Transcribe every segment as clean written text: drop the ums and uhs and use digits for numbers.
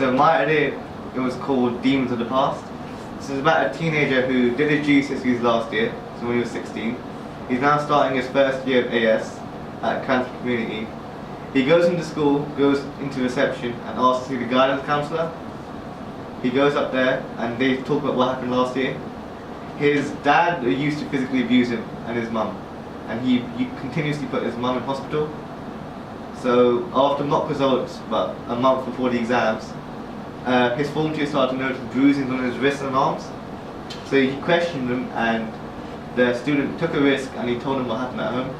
So my idea, it was called Demons of the Past. This is about a teenager who did his GCSEs last year, so when he was 16. He's now starting his first year of AS at Cranford Community. He goes into school, goes into reception and asks to see the guidance counsellor. He goes up there and they talk about what happened last year. His dad used to physically abuse him and his mum, and he continuously put his mum in hospital. So after mock results, about a month before the exams, his form tutor started to notice bruising on his wrists and arms. So he questioned them, and the student took a risk and he told him what happened at home.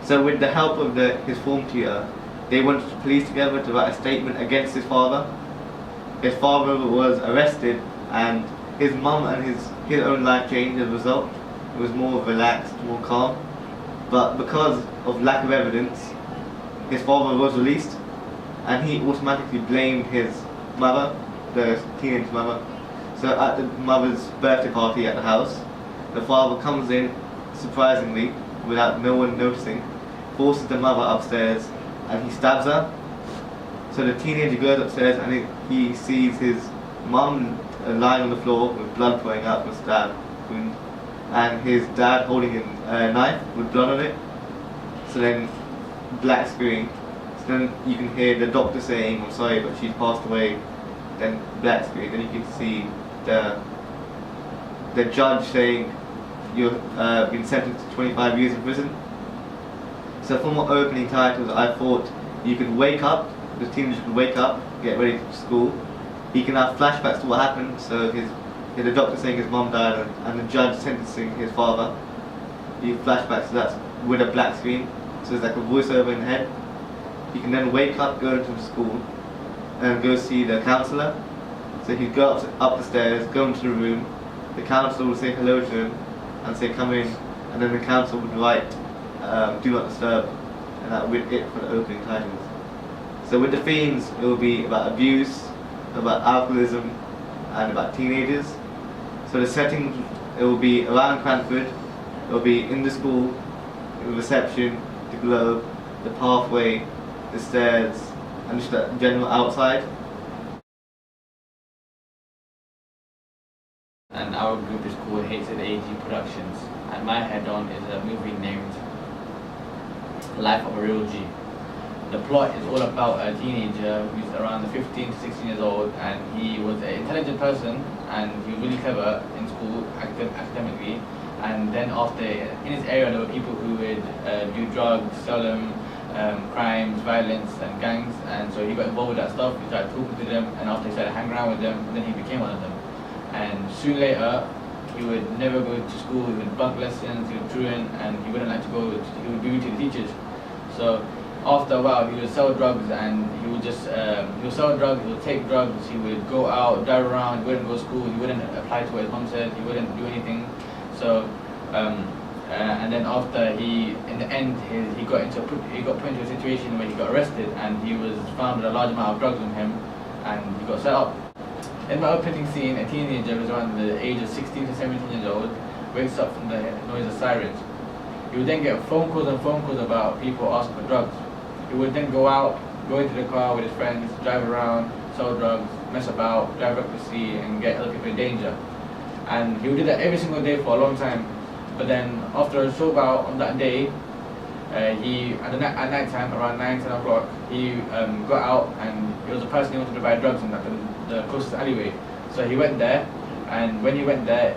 So with the help of his form tutor, they went to the police together to write a statement against his father. His father was arrested, and his mum and his own life changed as a result. It was more relaxed, more calm. But because of lack of evidence, his father was released, and he automatically blamed his mother, the teenage mother. So at the mother's birthday party at the house, the father comes in, surprisingly, without no one noticing, forces the mother upstairs, and he stabs her. So the teenager goes upstairs and he sees his mum lying on the floor with blood pouring out from a stab wound, and his dad holding a knife with blood on it. So then, black screen. So then you can hear the doctor saying, "I'm sorry, but she's passed away." Then black screen. Then you can see the judge saying, "You've been sentenced to 25 years in prison." So from what opening titles, I thought you could wake up, the teenager could wake up, get ready for school. He can have flashbacks to what happened. So the doctor saying his mum died and the judge sentencing his father. You flashbacks, so that's with a black screen. So it's like a voiceover in the head. He can then wake up, go into school, and go see the counsellor. So he'd go up the stairs, go into the room. The counsellor would say hello to him and say, "Come in," and then the counsellor would write, "Do not disturb," and that would be it for the opening titles. So with the themes, it will be about abuse, about alcoholism, and about teenagers. So the setting, it will be around Cranford. It will be in the school, the reception, the globe, the pathway, the stairs, and just the general outside. And our group is called HZAGProductions, and my head-on is a movie named Life of a Real G. The plot is all about a teenager who's around 15 to 16 years old, and he was an intelligent person and he was really clever in school academically. And then after, in his area, there were people who would do drugs, sell them, crimes, violence, and gangs. And so he got involved with that stuff. He started talking to them, and after he started hanging around with them, then he became one of them. And soon later, he would never go to school. He would bunk lessons, he would truant, and he wouldn't like to go. He would be rude to the teachers. So after a while, he would sell drugs, and he would sell drugs. He would take drugs. He would go out, drive around. He wouldn't go to school. He wouldn't apply to what his mom said. He wouldn't do anything. So, and then after in the end, he got put into a situation where he got arrested, and he was found with a large amount of drugs on him, and he got set up. In my opening scene, a teenager who's around the age of 16 to 17 years old wakes up from the noise of sirens. He would then get phone calls and phone calls about people asking for drugs. He would then go out, go into the car with his friends, drive around, sell drugs, mess about, drive recklessly, and get other people in danger. And he would do that every single day for a long time. But then after a short bout on that day, at night time, around 9, 10 o'clock, he got out, and it was a person who wanted to buy drugs in the closest alleyway. So he went there, and when he went there,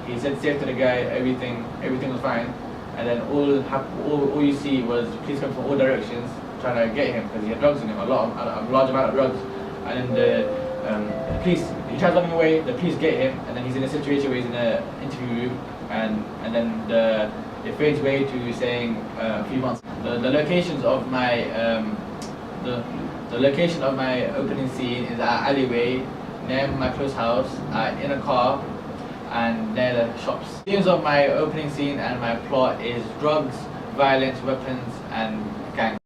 he said safe to the guy, everything was fine. And then all you see was police coming from all directions trying to get him because he had drugs in him, a large amount of drugs. And then the police, he tries running away, the police get him, and then he's in a situation where he's in an interview room, and then it fades away to saying a few months. The locations of my the location of my opening scene is at alleyway near my close house, in a car, and near the shops. The themes of my opening scene and my plot is drugs, violence, weapons, and gangs.